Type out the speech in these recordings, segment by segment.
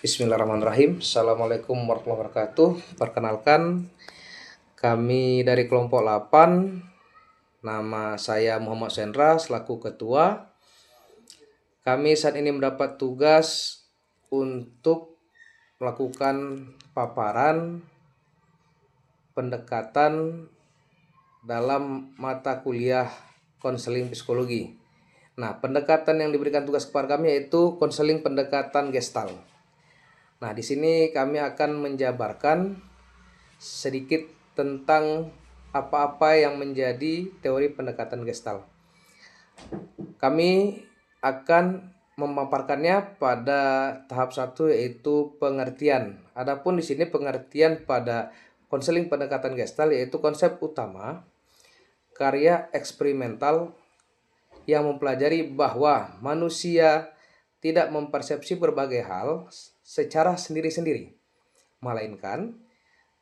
Bismillahirrahmanirrahim. Assalamualaikum warahmatullahi wabarakatuh. Perkenalkan, kami dari kelompok 8. Nama saya Muhammad Sendra selaku ketua. Kami saat ini mendapat tugas untuk melakukan paparan pendekatan dalam mata kuliah konseling psikologi. Nah, pendekatan yang diberikan tugas kepada kami yaitu konseling pendekatan Gestalt. Nah, di sini kami akan menjabarkan sedikit tentang apa-apa yang menjadi teori pendekatan Gestalt. Kami akan memaparkannya pada tahap 1 yaitu pengertian. Adapun di sini pengertian pada konseling pendekatan Gestalt yaitu konsep utama, karya eksperimental yang mempelajari bahwa manusia tidak mempersepsi berbagai hal secara sendiri-sendiri, melainkan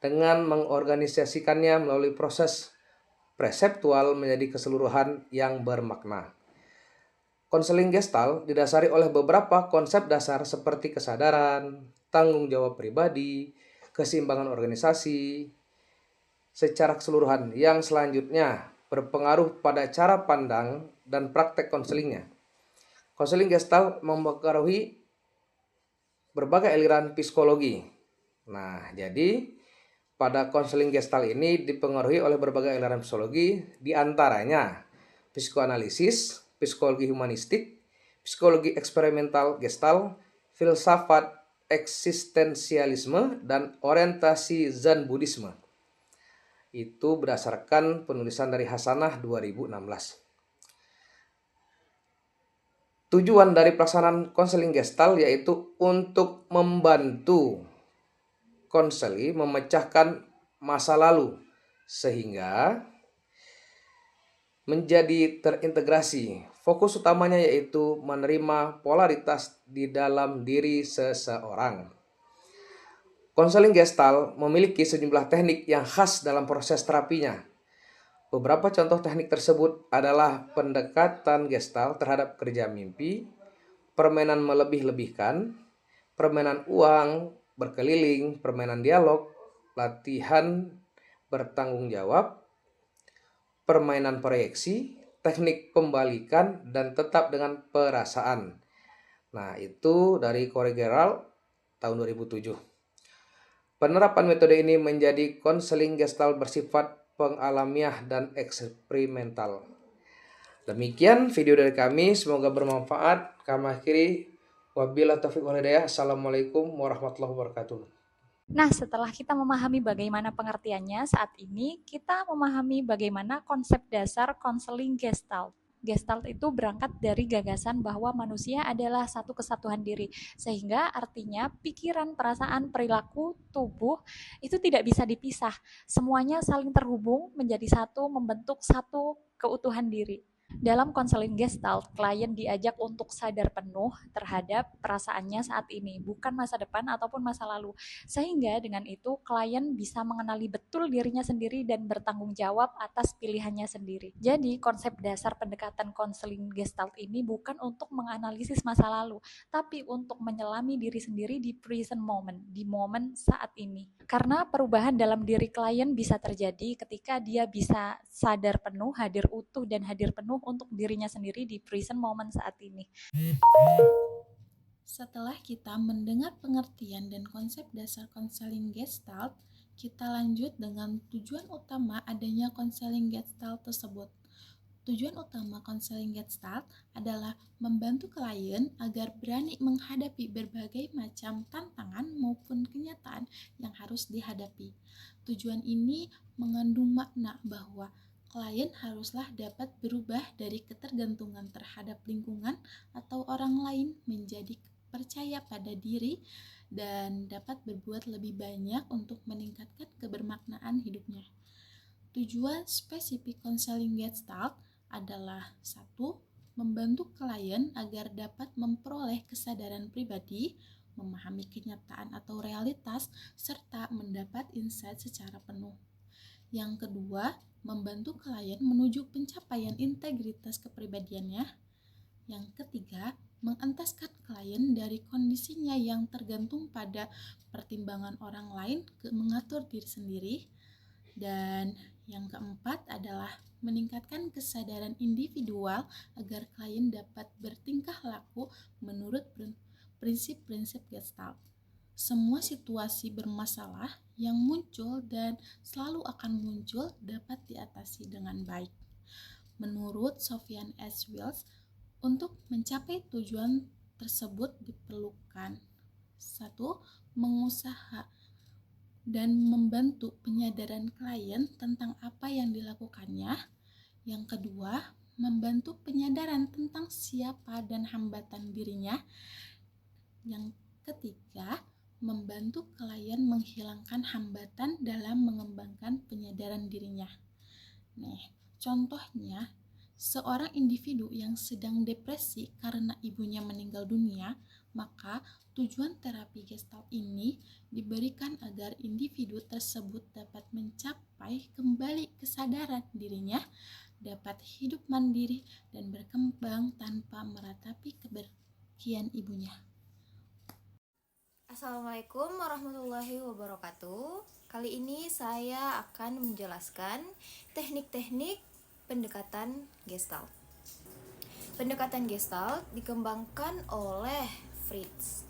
dengan mengorganisasikannya melalui proses perseptual menjadi keseluruhan yang bermakna. Konseling Gestalt didasari oleh beberapa konsep dasar seperti kesadaran, tanggung jawab pribadi, keseimbangan organisasi, secara keseluruhan yang selanjutnya berpengaruh pada cara pandang dan praktek konselingnya. Konseling Gestalt mempengaruhi berbagai aliran psikologi. Nah, jadi pada konseling Gestalt ini dipengaruhi oleh berbagai aliran psikologi, diantaranya psikoanalisis, psikologi humanistik, psikologi eksperimental Gestalt, filsafat eksistensialisme, dan orientasi Zen Buddhisme. Itu berdasarkan penulisan dari Hasanah 2016. Tujuan dari pelaksanaan konseling Gestalt yaitu untuk membantu konseli memecahkan masa lalu sehingga menjadi terintegrasi. Fokus utamanya yaitu menerima polaritas di dalam diri seseorang. Konseling Gestalt memiliki sejumlah teknik yang khas dalam proses terapinya. Beberapa contoh teknik tersebut adalah pendekatan Gestalt terhadap kerja mimpi, permainan melebih-lebihkan, permainan uang berkeliling, permainan dialog, latihan bertanggung jawab, permainan proyeksi, teknik pembalikan, dan tetap dengan perasaan. Nah, itu dari Corey Gerald tahun 2007. Penerapan metode ini menjadi konseling Gestalt bersifat pengalamiah dan eksperimental. Demikian video dari kami, semoga bermanfaat. Kami akhiri, wabillahi taufiq wal hidayah. Assalamualaikum warahmatullahi wabarakatuh. Nah, setelah kita memahami bagaimana pengertiannya, saat ini kita memahami bagaimana konsep dasar konseling Gestalt. Gestalt itu berangkat dari gagasan bahwa manusia adalah satu kesatuan diri, sehingga artinya pikiran, perasaan, perilaku, tubuh itu tidak bisa dipisah. Semuanya saling terhubung menjadi satu, membentuk satu keutuhan diri. Dalam konseling Gestalt, klien diajak untuk sadar penuh terhadap perasaannya saat ini, bukan masa depan ataupun masa lalu. Sehingga dengan itu klien bisa mengenali betul dirinya sendiri dan bertanggung jawab atas pilihannya sendiri. Jadi konsep dasar pendekatan konseling Gestalt ini bukan untuk menganalisis masa lalu, tapi untuk menyelami diri sendiri di present moment, di momen saat ini. Karena perubahan dalam diri klien bisa terjadi ketika dia bisa sadar penuh, hadir utuh, dan hadir penuh untuk dirinya sendiri di present moment saat ini. Setelah kita mendengar pengertian dan konsep dasar konseling Gestalt, kita lanjut dengan tujuan utama adanya konseling Gestalt tersebut. Tujuan utama konseling Gestalt adalah membantu klien agar berani menghadapi berbagai macam tantangan maupun kenyataan yang harus dihadapi. Tujuan ini mengandung makna bahwa klien haruslah dapat berubah dari ketergantungan terhadap lingkungan atau orang lain menjadi percaya pada diri dan dapat berbuat lebih banyak untuk meningkatkan kebermaknaan hidupnya. Tujuan spesifik konseling Gestalt adalah 1. Membantu klien agar dapat memperoleh kesadaran pribadi, memahami kenyataan atau realitas, serta mendapat insight secara penuh. Yang kedua, membantu klien menuju pencapaian integritas kepribadiannya. Yang ketiga, mengentaskan klien dari kondisinya yang tergantung pada pertimbangan orang lain ke mengatur diri sendiri. Dan yang keempat adalah meningkatkan kesadaran individual agar klien dapat bertingkah laku menurut prinsip-prinsip Gestalt. Semua situasi bermasalah yang muncul dan selalu akan muncul dapat diatasi dengan baik. Menurut Sofyan S. Wills, untuk mencapai tujuan tersebut diperlukan 1. Mengusaha dan membantu penyadaran klien tentang apa yang dilakukannya. Yang kedua, membantu penyadaran tentang siapa dan hambatan dirinya. Yang ketiga, membantu klien menghilangkan hambatan dalam mengembangkan penyadaran dirinya. Nih, contohnya, seorang individu yang sedang depresi karena ibunya meninggal dunia, maka tujuan terapi Gestalt ini diberikan agar individu tersebut dapat mencapai kembali kesadaran dirinya, dapat hidup mandiri dan berkembang tanpa meratapi kepergian ibunya. Assalamualaikum warahmatullahi wabarakatuh. Kali ini saya akan menjelaskan teknik-teknik pendekatan Gestalt. Pendekatan Gestalt dikembangkan oleh Fritz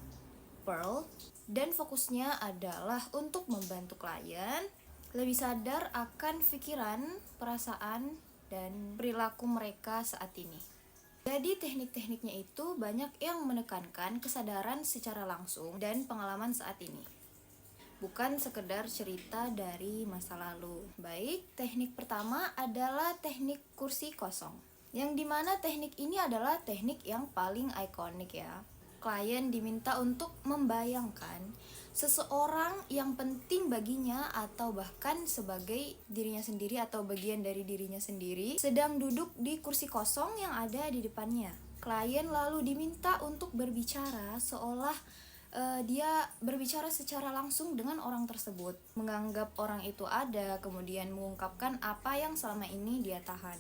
Perls dan fokusnya adalah untuk membantu klien lebih sadar akan pikiran, perasaan, dan perilaku mereka saat ini. Jadi teknik-tekniknya itu banyak yang menekankan kesadaran secara langsung dan pengalaman saat ini. Bukan sekedar cerita dari masa lalu. Baik, teknik pertama adalah teknik kursi kosong. Yang dimana teknik ini adalah teknik yang paling ikonik ya. Klien diminta untuk membayangkan seseorang yang penting baginya atau bahkan sebagai dirinya sendiri atau bagian dari dirinya sendiri sedang duduk di kursi kosong yang ada di depannya. Klien lalu diminta untuk berbicara seolah dia berbicara secara langsung dengan orang tersebut, menganggap orang itu ada, kemudian mengungkapkan apa yang selama ini dia tahan.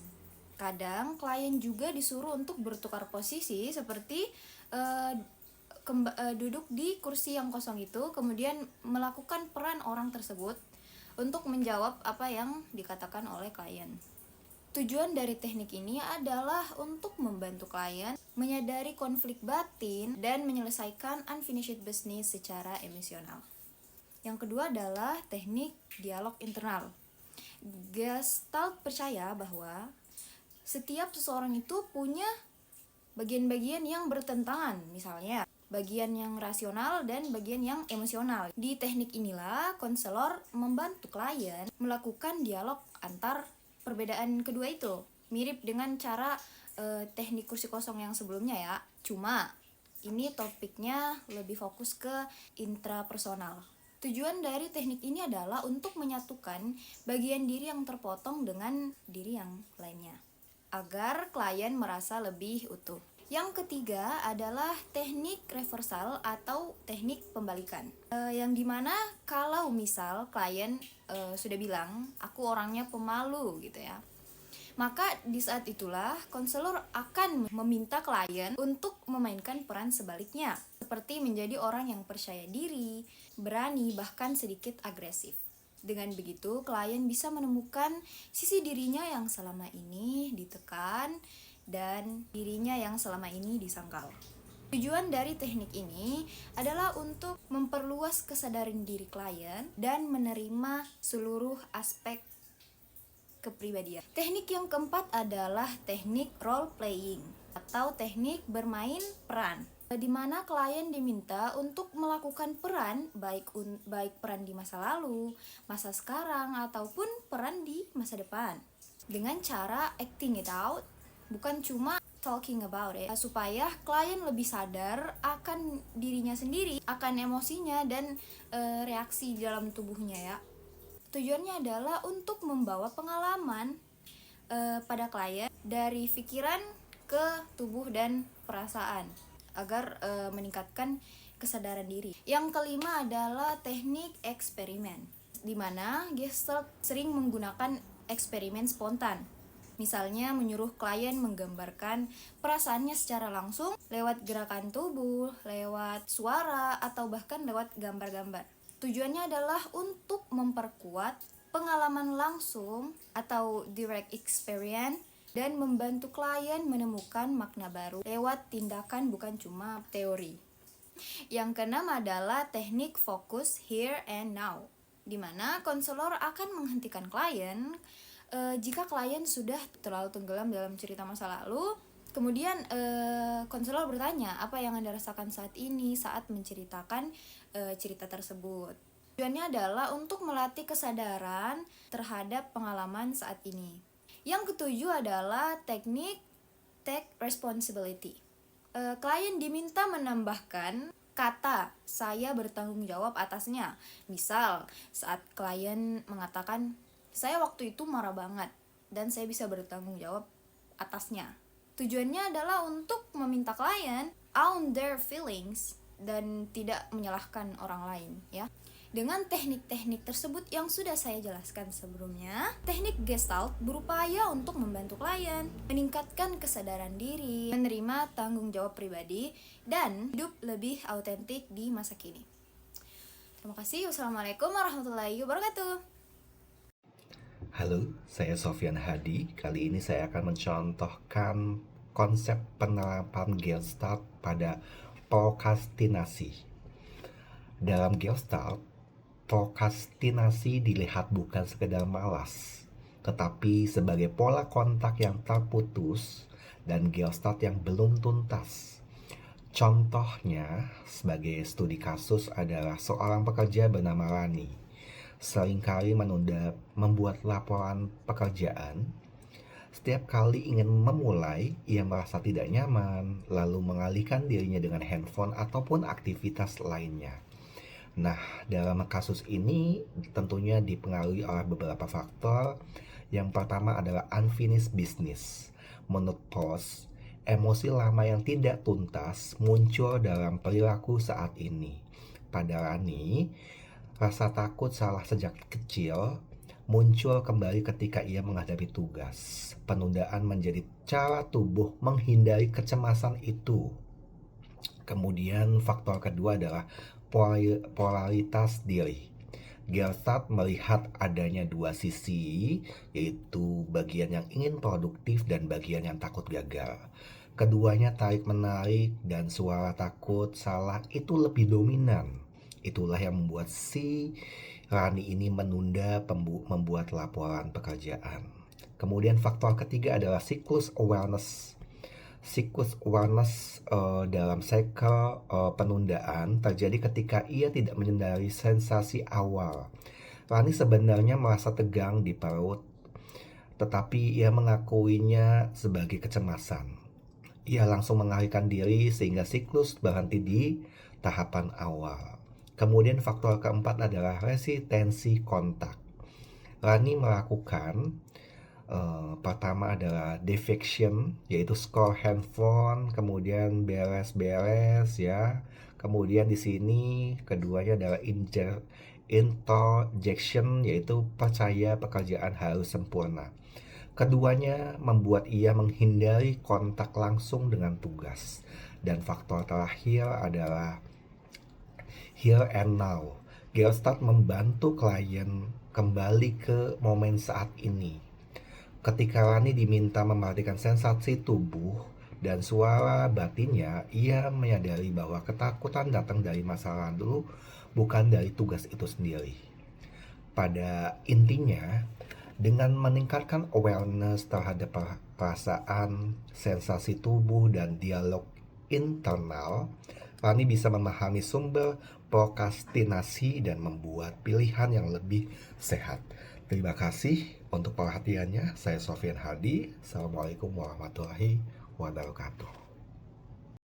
Kadang klien juga disuruh untuk bertukar posisi seperti duduk di kursi yang kosong itu, kemudian melakukan peran orang tersebut untuk menjawab apa yang dikatakan oleh klien. Tujuan dari teknik ini adalah untuk membantu klien menyadari konflik batin dan menyelesaikan unfinished business secara emosional. Yang kedua adalah teknik dialog internal. Gestalt percaya bahwa setiap seseorang itu punya bagian-bagian yang bertentangan, misalnya bagian yang rasional dan bagian yang emosional. Di teknik inilah konselor membantu klien melakukan dialog antar perbedaan kedua itu. Mirip dengan cara teknik kursi kosong yang sebelumnya ya. Cuma ini topiknya lebih fokus ke intrapersonal. Tujuan dari teknik ini adalah untuk menyatukan bagian diri yang terpotong dengan diri yang lainnya, agar klien merasa lebih utuh. Yang ketiga adalah teknik reversal atau teknik pembalikan. Yang dimana kalau misal klien sudah bilang, aku orangnya pemalu gitu ya, maka di saat itulah konselor akan meminta klien untuk memainkan peran sebaliknya, seperti menjadi orang yang percaya diri, berani, bahkan sedikit agresif. Dengan begitu, klien bisa menemukan sisi dirinya yang selama ini ditekan dan dirinya yang selama ini disangkal. Tujuan dari teknik ini adalah untuk memperluas kesadaran diri klien dan menerima seluruh aspek kepribadian. Teknik yang keempat adalah teknik role playing atau teknik bermain peran, di mana klien diminta untuk melakukan peran baik peran di masa lalu, masa sekarang, ataupun peran di masa depan dengan cara acting it out, bukan cuma talking about it, supaya klien lebih sadar akan dirinya sendiri, akan emosinya dan reaksi di dalam tubuhnya ya. Tujuannya adalah untuk membawa pengalaman pada klien dari pikiran ke tubuh dan perasaan agar meningkatkan kesadaran diri. Yang kelima adalah teknik eksperimen, di mana Gestalt sering menggunakan eksperimen spontan. Misalnya menyuruh klien menggambarkan perasaannya secara langsung lewat gerakan tubuh, lewat suara, atau bahkan lewat gambar-gambar. Tujuannya adalah untuk memperkuat pengalaman langsung atau direct experience dan membantu klien menemukan makna baru lewat tindakan bukan cuma teori. Yang keenam adalah teknik fokus here and now, di mana konselor akan menghentikan klien jika klien sudah terlalu tenggelam dalam cerita masa lalu. Kemudian konselor bertanya, apa yang Anda rasakan saat ini saat menceritakan cerita tersebut. Tujuannya adalah untuk melatih kesadaran terhadap pengalaman saat ini. Yang ketujuh adalah teknik take responsibility. Klien diminta menambahkan kata saya bertanggung jawab atasnya. Misal saat klien mengatakan saya waktu itu marah banget dan saya bisa bertanggung jawab atasnya. Tujuannya adalah untuk meminta klien own their feelings dan tidak menyalahkan orang lain, ya. Dengan teknik-teknik tersebut yang sudah saya jelaskan sebelumnya, teknik Gestalt berupaya untuk membantu klien meningkatkan kesadaran diri, menerima tanggung jawab pribadi, dan hidup lebih autentik di masa kini. Terima kasih. Wassalamualaikum warahmatullahi wabarakatuh. Halo, saya Sofyan Hadi. Kali ini saya akan mencontohkan konsep penerapan Gestalt pada prokrastinasi. Dalam Gestalt, prokrastinasi dilihat bukan sekedar malas, tetapi sebagai pola kontak yang terputus dan Gestalt yang belum tuntas. Contohnya, sebagai studi kasus adalah seorang pekerja bernama Rani. Seringkali menunda membuat laporan pekerjaan. Setiap kali ingin memulai, ia merasa tidak nyaman, lalu mengalihkan dirinya dengan handphone ataupun aktivitas lainnya. Nah, dalam kasus ini tentunya dipengaruhi oleh beberapa faktor. Yang pertama adalah unfinished business. Menurut Post, emosi lama yang tidak tuntas muncul dalam perilaku saat ini. Pada Rani, rasa takut salah sejak kecil muncul kembali ketika ia menghadapi tugas. Penundaan menjadi cara tubuh menghindari kecemasan itu. Kemudian faktor kedua adalah polaritas diri. Gestalt melihat adanya dua sisi, yaitu bagian yang ingin produktif dan bagian yang takut gagal. Keduanya tarik-menarik dan suara takut salah itu lebih dominan. Itulah yang membuat si Rani ini menunda membuat laporan pekerjaan. Kemudian faktor ketiga adalah siklus awareness. Siklus awareness dalam cycle penundaan terjadi ketika ia tidak menyadari sensasi awal. Rani sebenarnya merasa tegang di perut, tetapi ia mengakuinya sebagai kecemasan. Ia langsung mengalihkan diri sehingga siklus berhenti di tahapan awal. Kemudian faktor keempat adalah resistensi kontak. Rani melakukan pertama adalah defection, yaitu scroll handphone, kemudian beres-beres ya. Kemudian di sini keduanya adalah introjection, yaitu percaya pekerjaan harus sempurna. Keduanya membuat ia menghindari kontak langsung dengan tugas. Dan faktor terakhir adalah here and now. Gestalt membantu klien kembali ke momen saat ini. Ketika Rani diminta memperhatikan sensasi tubuh dan suara batinnya, ia menyadari bahwa ketakutan datang dari masa lalu, bukan dari tugas itu sendiri. Pada intinya, dengan meningkatkan awareness terhadap perasaan, sensasi tubuh, dan dialog internal, Rani bisa memahami sumber prokrastinasi dan membuat pilihan yang lebih sehat. Terima kasih untuk perhatiannya. Saya Sofyan Hadi. Assalamualaikum warahmatullahi wabarakatuh.